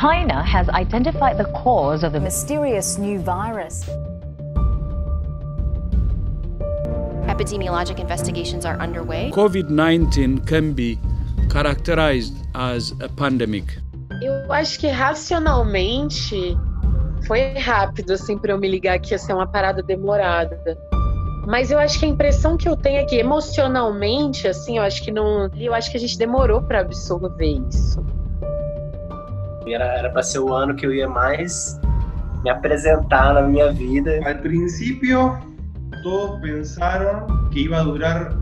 China has identified the cause of the mysterious new virus. Epidemiologic investigations are underway. COVID-19 can be characterized as a pandemic. Eu acho que racionalmente foi rápido, assim, para eu me ligar que ia ser uma parada demorada. Mas eu acho que a impressão que eu tenho é que emocionalmente, assim, eu acho que a gente demorou para absorver isso. Era para ser o ano que eu ia mais me apresentar na minha vida. Al principio, todos pensaron que iba a durar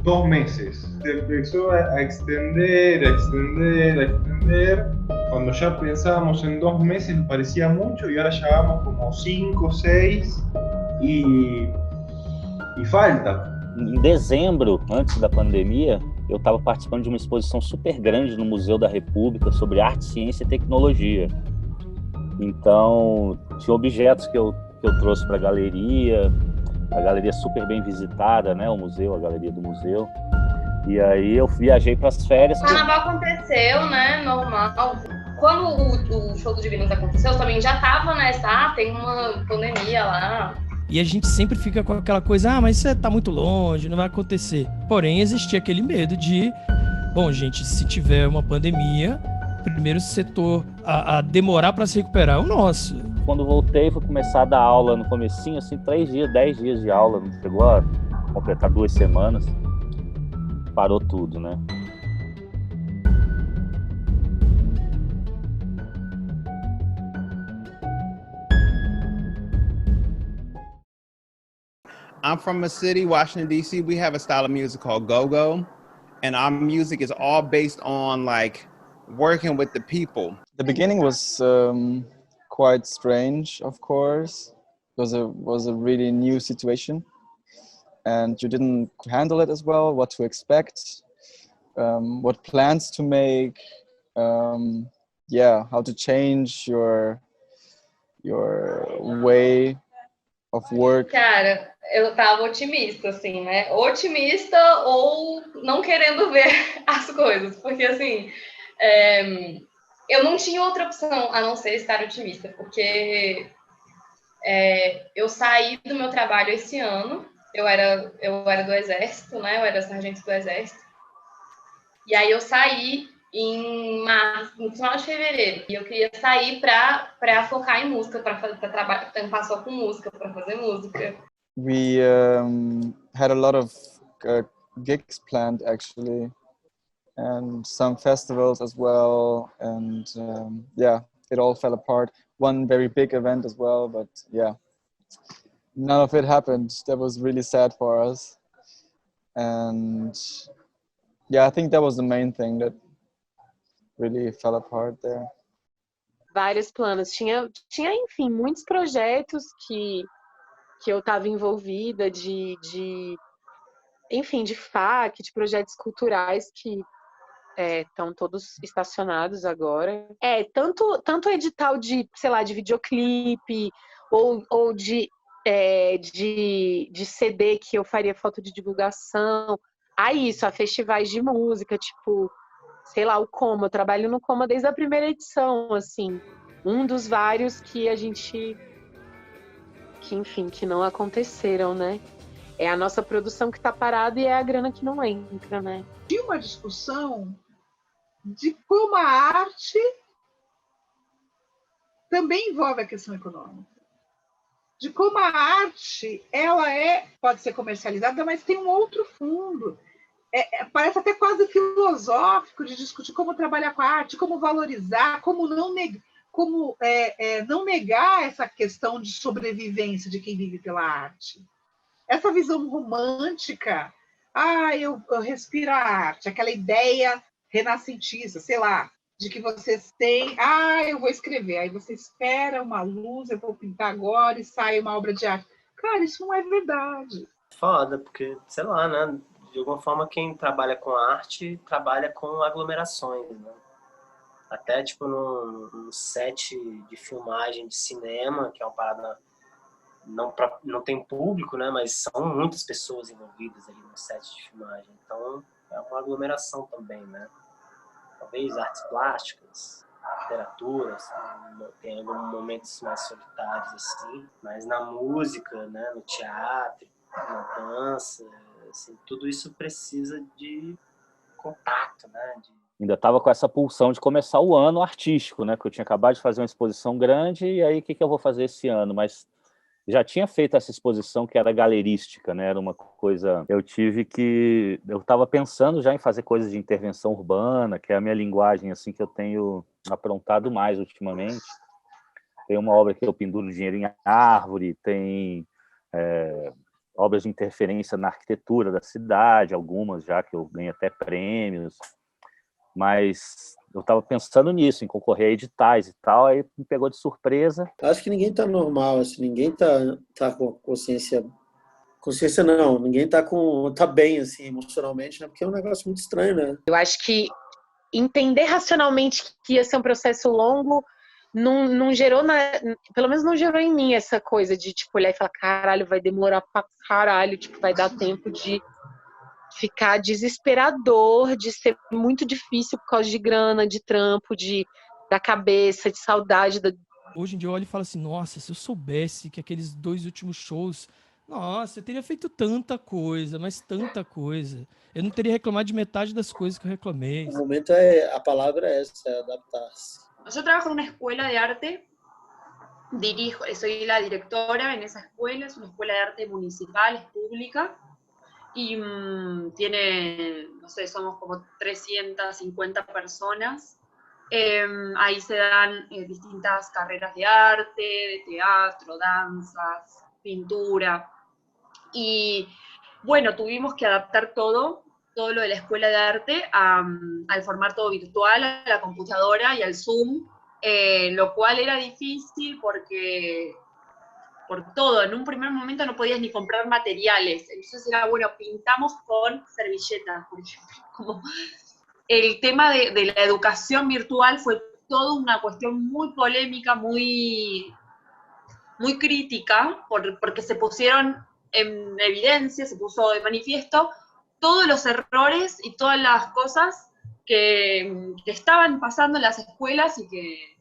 2 meses. Se empezó a extender, a extender, a extender. Cuando ya pensábamos en 2 meses parecía mucho y ahora ya vamos como 5, 6 y falta. Em dezembro, antes da pandemia, eu estava participando de uma exposição super grande no Museu da República sobre arte, ciência e tecnologia. Então, tinha objetos que eu trouxe para a galeria super bem visitada, né? O museu, a galeria do museu. E aí eu viajei para as férias. O carnaval aconteceu, né? Normal. Quando o show do Divinos aconteceu, eu também já estava nessa, tem uma pandemia lá. E a gente sempre fica com aquela coisa, mas você tá muito longe, não vai acontecer. Porém, existia aquele medo de, bom, gente, se tiver uma pandemia, o primeiro setor a demorar para se recuperar é o nosso. Quando voltei, fui começar a dar aula no comecinho, assim, 3 dias, 10 dias de aula, não chegou a completar 2 semanas. Parou tudo, né? I'm from a city, Washington, D.C. We have a style of music called go-go, and our music is all based on like working with the people. The beginning was quite strange, of course. It was a really new situation, and you didn't handle it as well, what to expect, what plans to make, how to change your way of work. Cara, eu tava otimista, assim, né? Otimista ou não querendo ver as coisas, porque, assim, eu não tinha outra opção a não ser estar otimista, porque eu saí do meu trabalho esse ano, eu era do Exército, né? Eu era sargento do Exército, e aí eu saí no final de fevereiro, e eu queria sair para focar em música, para tampar só com música, para fazer música. We had a lot of gigs planned actually, and some festivals as well, and it all fell apart. One very big event as well, but none of it happened. That was really sad for us, and I think that was the main thing that really fell apart there. Vários planos. Tinha, enfim, muitos projetos que eu estava envolvida enfim, de FAC, de projetos culturais que estão todos estacionados agora. Tanto edital de, sei lá, de videoclipe ou de CD que eu faria foto de divulgação. A festivais de música, tipo, sei lá, o Coma. Eu trabalho no Coma desde a primeira edição, assim. Um dos vários que a gente... que não aconteceram, né? É a nossa produção que está parada e é a grana que não entra, né? Tinha uma discussão de como a arte também envolve a questão econômica. De como a arte, ela pode ser comercializada, mas tem um outro fundo. Parece até quase filosófico de discutir como trabalhar com a arte, como valorizar, como não negar essa questão de sobrevivência de quem vive pela arte. Essa visão romântica, eu respiro a arte, aquela ideia renascentista, sei lá, de que vocês têm, eu vou escrever, aí você espera uma luz, eu vou pintar agora e sai uma obra de arte. Cara, isso não é verdade. Foda, porque, sei lá, né? De alguma forma, quem trabalha com arte trabalha com aglomerações, né? Até, tipo, no set de filmagem de cinema, que é uma parada... Não tem público, né? Mas são muitas pessoas envolvidas ali no set de filmagem. Então, é uma aglomeração também, né? Talvez artes plásticas. literatura, assim, tem alguns momentos mais solitários, assim, mas na música, né, no teatro, na dança, assim, tudo isso precisa de contato, né? Ainda estava com essa pulsão de começar o ano artístico, né? Porque eu tinha acabado de fazer uma exposição grande, e aí o que eu vou fazer esse ano? Mas já tinha feito essa exposição que era galerística, né? Era uma coisa... Eu estava pensando já em fazer coisas de intervenção urbana, que é a minha linguagem, assim, que eu tenho aprontado mais ultimamente. Tem uma obra que eu penduro dinheiro em árvore, tem obras de interferência na arquitetura da cidade, algumas já que eu ganhei até prêmios, mas eu estava pensando nisso, em concorrer a editais e tal, aí me pegou de surpresa. Acho que ninguém está normal, assim, ninguém tá com consciência não, ninguém tá bem, assim, emocionalmente, né? Porque é um negócio muito estranho, né? Eu acho que entender racionalmente que ia ser um processo longo não gerou, pelo menos não gerou em mim essa coisa de, tipo, olhar e falar, caralho, vai demorar pra caralho, tipo, vai dar tempo de ficar desesperador, de ser muito difícil por causa de grana, de trampo, da cabeça, de saudade. Hoje em dia eu olho e falo assim, nossa, se eu soubesse que aqueles 2 últimos shows, nossa, eu teria feito tanta coisa, mas tanta coisa. Eu não teria reclamado de metade das coisas que eu reclamei. O momento a palavra é essa, é adaptar-se. Yo trabajo en una escuela de arte, soy la directora en esa escuela, es una escuela de arte municipal, es pública, y tiene, no sé, somos como 350 personas. Ahí se dan distintas carreras de arte, de teatro, danzas, pintura. Y bueno, tuvimos que adaptar todo lo de la escuela de arte al formato virtual, a la computadora y al Zoom, lo cual era difícil porque por todo. En un primer momento no podías ni comprar materiales. Entonces era, bueno, pintamos con servilletas, por ejemplo. Como el tema de la educación virtual fue toda una cuestión muy polémica, muy crítica, porque se pusieron en evidencia, se puso de manifiesto todos los errores y todas las cosas que estaban pasando en las escuelas y que,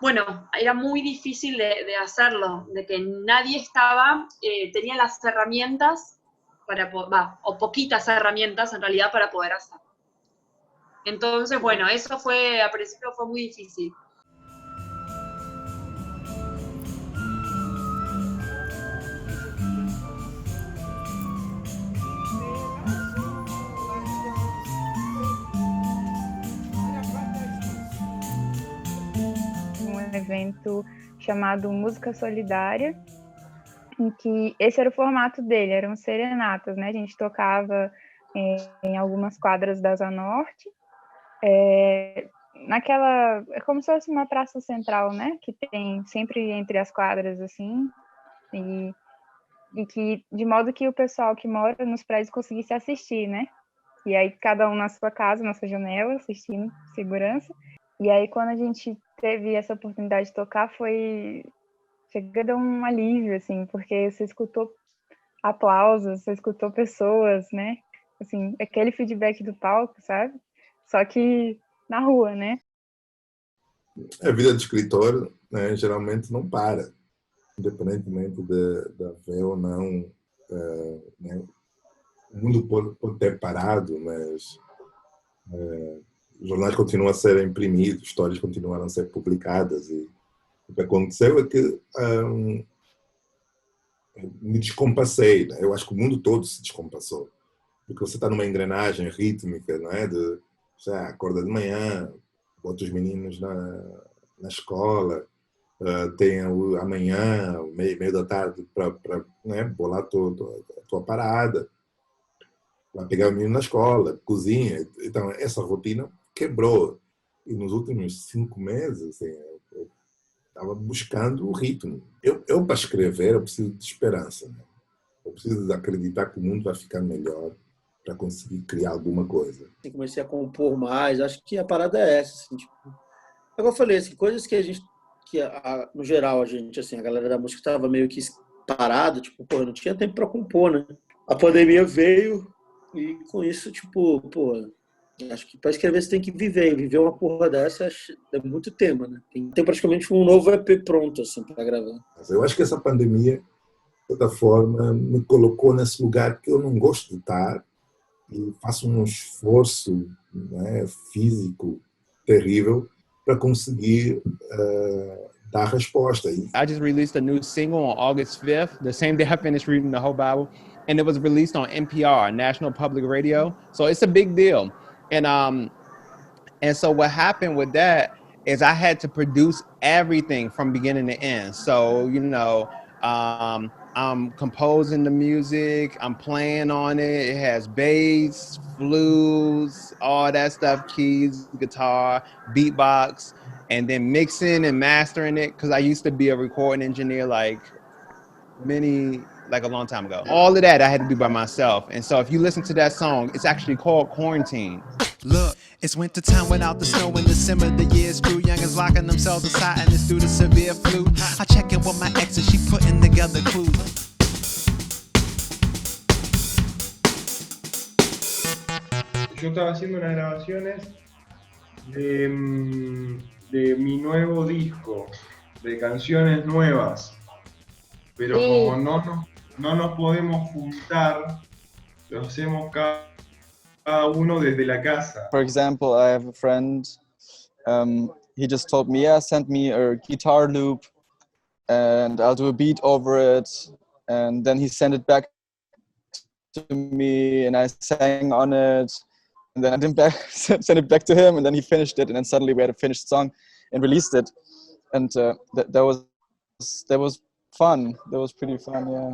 bueno, era muy difícil de hacerlo, de que nadie tenía las herramientas o poquitas herramientas en realidad para poder hacerlo. Entonces, bueno, eso al principio fue muy difícil. Evento chamado Música Solidária, em que esse era o formato dele, eram serenatas, né? A gente tocava em algumas quadras da Asa Norte, é como se fosse uma praça central, né? Que tem sempre entre as quadras, assim, e que, de modo que o pessoal que mora nos prédios conseguisse assistir, né? E aí cada um na sua casa, na sua janela, assistindo, segurança. E aí, quando a gente teve essa oportunidade de tocar, chegou a dar um alívio, assim, porque você escutou aplausos, você escutou pessoas, né? Assim, aquele feedback do palco, sabe? Só que na rua, né? A vida de escritor, né, geralmente não para, independentemente de haver ou não. Né, o mundo pode ter parado, mas os jornais continuam a ser imprimidos, histórias continuaram a ser publicadas, e o que aconteceu é que me descompassei, né? Eu acho que o mundo todo se descompassou, porque você está numa engrenagem rítmica, não é? Acorda de manhã, bota os meninos na escola, tem amanhã, meio da tarde, para né, bolar a tua parada, vai pegar o menino na escola, cozinha. Então, essa rotina quebrou. E nos últimos 5 meses, assim, eu estava buscando o ritmo. Eu, para escrever, eu preciso de esperança. Né? Eu preciso de acreditar que o mundo vai ficar melhor para conseguir criar alguma coisa. Comecei a compor mais. Acho que a parada é essa. Assim, tipo, como eu falei, assim, coisas que a gente, no geral, a gente, assim, a galera da música estava meio que parada, tipo, pô, não tinha tempo para compor, né? A pandemia veio e com isso, tipo, pô, Acho que para escrever você tem que viver, e viver uma porra dessa é muito tema, né? Tem praticamente um novo EP pronto, assim, para gravar. Eu acho que essa pandemia, de certa forma, me colocou nesse lugar que eu não gosto de estar e faço um esforço, né, físico terrível para conseguir dar resposta. I just released a new single on August 5th, the same day I finished reading the whole Bible, and it was released on NPR, National Public Radio. So it's a big deal. And so what happened with that is I had to produce everything from beginning to end. So, you know, I'm composing the music, I'm playing on it. It has bass, flutes, all that stuff, keys, guitar, beatbox, and then mixing and mastering it. Cause I used to be a recording engineer like a long time ago. All of that I had to do by myself. And so if you listen to that song, it's actually called Quarantine. Look, it's winter time without the snow in December. The year's through, youngins locking themselves inside and it's due to severe flu. I check in with my ex and she putting together clues. Yo estaba haciendo unas grabaciones de mi nuevo disco, de canciones nuevas, pero como no nos podemos juntar, lo hacemos cada uno desde la casa. For example, I have a friend, he just told me, yeah, send me a guitar loop and I'll do a beat over it. And then he sent it back to me and I sang on it. And then I didn't send it back to him, and then he finished it, and then suddenly we had a finished song and released it. And that was fun. That was pretty fun, yeah.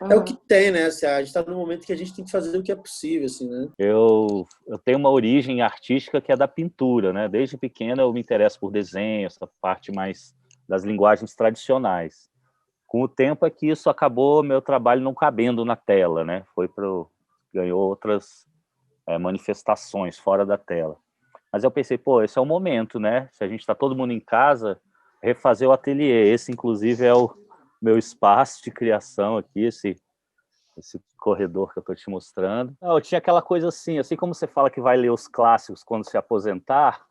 É o que tem, né? A gente está num momento que a gente tem que fazer o que é possível, assim, né? Eu tenho uma origem artística que é da pintura, né? Desde pequeno eu me interesso por desenho, essa parte mais das linguagens tradicionais. Com o tempo é que isso acabou, meu trabalho não cabendo na tela, né? Ganhou outras manifestações fora da tela. Mas eu pensei, esse é o momento, né? Se a gente está todo mundo em casa, refazer o ateliê. Esse, inclusive, é o meu espaço de criação aqui, esse corredor que eu estou te mostrando. Eu tinha aquela coisa assim como você fala que vai ler os clássicos quando se aposentar,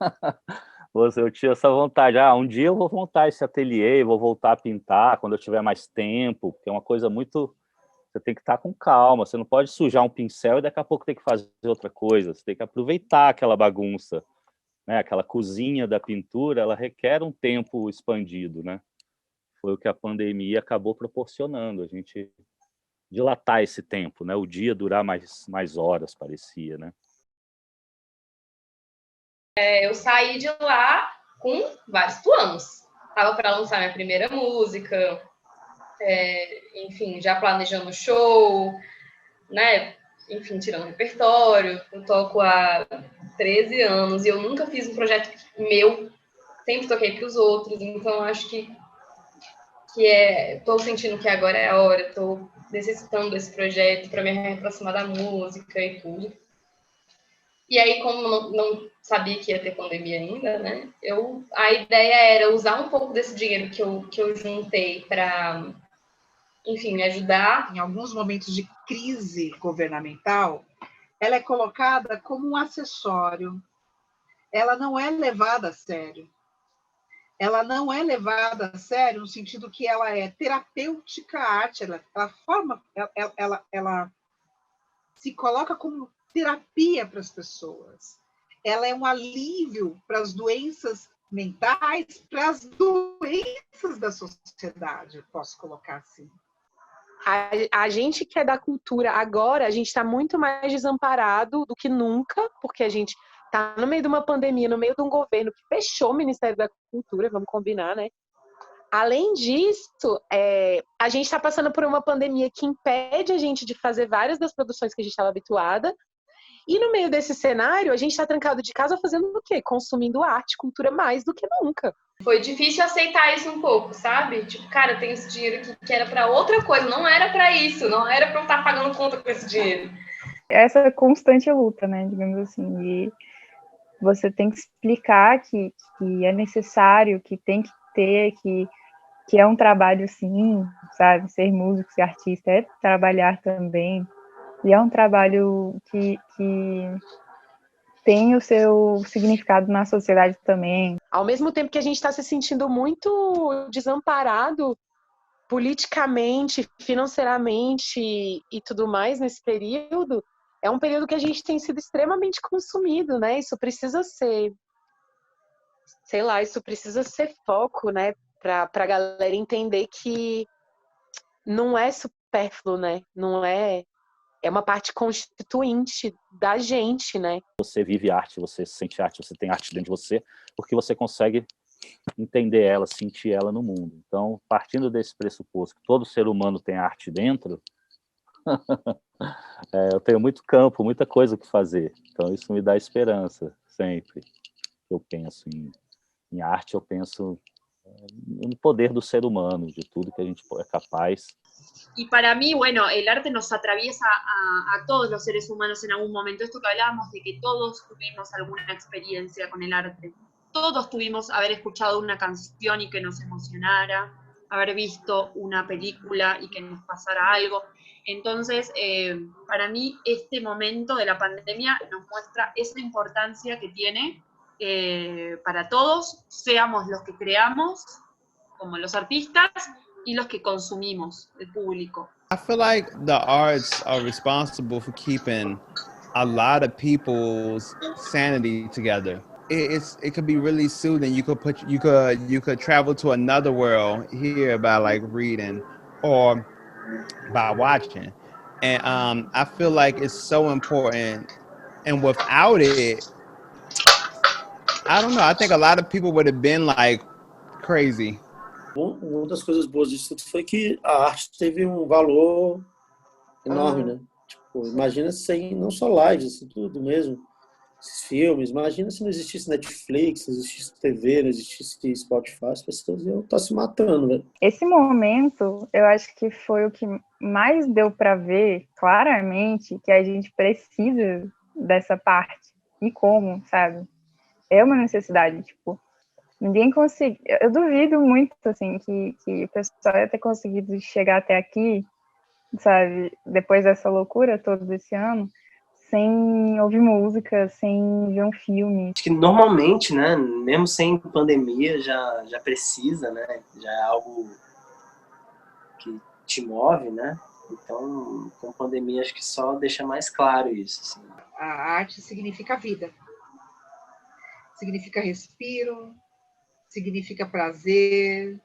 eu tinha essa vontade. Um dia eu vou montar esse ateliê, vou voltar a pintar quando eu tiver mais tempo, porque é uma coisa muito... Você tem que estar com calma, você não pode sujar um pincel e daqui a pouco tem que fazer outra coisa, você tem que aproveitar aquela bagunça, né? Aquela cozinha da pintura, ela requer um tempo expandido, né? Foi o que a pandemia acabou proporcionando, a gente dilatar esse tempo, né? O dia durar mais horas, parecia, né? Eu saí de lá com vários planos. Estava para lançar minha primeira música, enfim, já planejando show, né? Enfim, tirando repertório. Eu toco há 13 anos e eu nunca fiz um projeto meu, sempre toquei para os outros, então acho que estou sentindo que agora é a hora, estou necessitando desse projeto para me reaproximar da música e tudo. E aí, como não sabia que ia ter pandemia ainda, né? A ideia era usar um pouco desse dinheiro que eu juntei para, enfim, me ajudar. Em alguns momentos de crise governamental, ela é colocada como um acessório. Ela não é levada a sério. Ela não é levada a sério no sentido que ela é terapêutica à arte. Ela se coloca como terapia para as pessoas. Ela é um alívio para as doenças mentais, para as doenças da sociedade, posso colocar assim. A gente que é da cultura agora, a gente está muito mais desamparado do que nunca, porque a gente está no meio de uma pandemia, no meio de um governo que fechou o Ministério da Cultura, vamos combinar, né? Além disso, a gente está passando por uma pandemia que impede a gente de fazer várias das produções que a gente estava habituada. E no meio desse cenário, a gente está trancado de casa fazendo o quê? Consumindo arte, cultura mais do que nunca. Foi difícil aceitar isso um pouco, sabe? Tipo, cara, eu tenho esse dinheiro aqui que era para outra coisa, não era para isso, não era para eu estar pagando conta com esse dinheiro. Essa constante luta, né, digamos assim, e você tem que explicar que é necessário, que tem que ter, que é um trabalho sim, sabe? Ser músico, ser artista é trabalhar também. E é um trabalho que tem o seu significado na sociedade também. Ao mesmo tempo que a gente está se sentindo muito desamparado politicamente, financeiramente e tudo mais nesse período, é um período que a gente tem sido extremamente consumido, né? Isso precisa ser, sei lá, isso precisa ser foco, né? Para a galera entender que não é supérfluo, né? Não é... É uma parte constituinte da gente, né? Você vive arte, você sente arte, você tem arte dentro de você, porque você consegue entender ela, sentir ela no mundo. Então, partindo desse pressuposto que todo ser humano tem arte dentro, eu tenho muito campo, muita coisa que fazer. Então, isso me dá esperança, sempre. Eu penso em arte, eu penso no poder do ser humano, de tudo que a gente é capaz. Y para mí, bueno, el arte nos atraviesa a todos los seres humanos en algún momento. Esto que hablábamos de que todos tuvimos alguna experiencia con el arte. Todos tuvimos haber escuchado una canción y que nos emocionara, haber visto una película y que nos pasara algo. Entonces, para mí, este momento de la pandemia nos muestra esa importancia que tiene para todos, seamos los que creamos, como los artistas, y los que consumimos, el público. I feel like the arts are responsible for keeping a lot of people's sanity together. It could be really soothing. You could travel to another world here by like reading or by watching, and I feel like it's so important. And without it, I don't know. I think a lot of people would have been like crazy. Uma das coisas boas disso tudo foi que a arte teve um valor enorme, né? Tipo, imagina sem não só lives, assim, tudo mesmo, esses filmes. Imagina se não existisse Netflix, não existisse TV, não existisse Spotify, as pessoas iam estar se matando, né? Esse momento, eu acho que foi o que mais deu para ver claramente que a gente precisa dessa parte. E como, sabe? É uma necessidade, tipo... Ninguém consegue. Eu duvido muito, assim, que o pessoal ia ter conseguido chegar até aqui, sabe, depois dessa loucura toda desse ano, sem ouvir música, sem ver um filme. Acho que normalmente, né, mesmo sem pandemia, já precisa, né, já é algo que te move, né, então com pandemia acho que só deixa mais claro isso. Assim. A arte significa vida, significa respiro, significa prazer,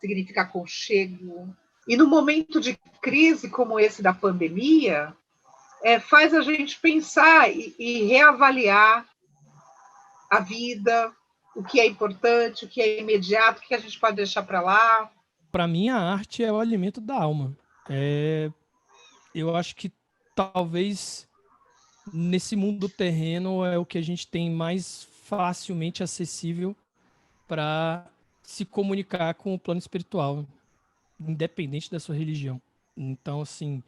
significa aconchego. E no momento de crise como esse da pandemia, faz a gente pensar e reavaliar a vida, o que é importante, o que é imediato, o que a gente pode deixar para lá. Para mim, a arte é o alimento da alma. Eu acho que talvez nesse mundo terreno é o que a gente tem mais facilmente acessível para se comunicar com o plano espiritual, independente da sua religião. Então, assim,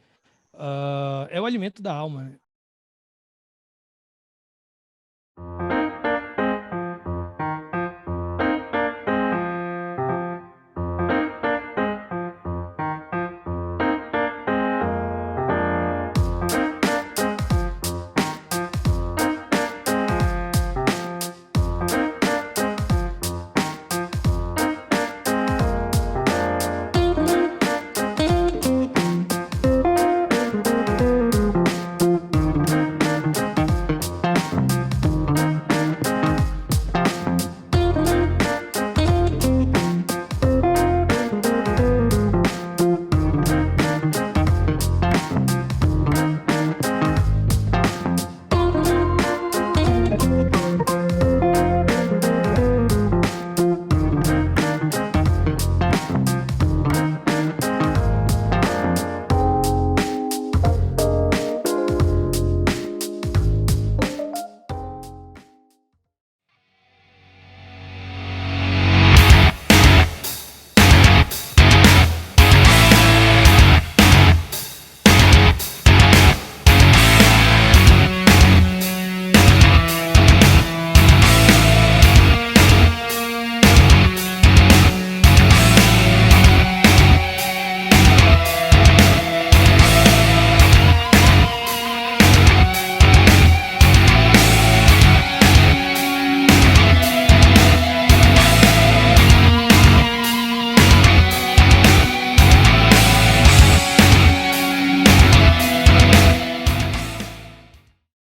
é o alimento da alma.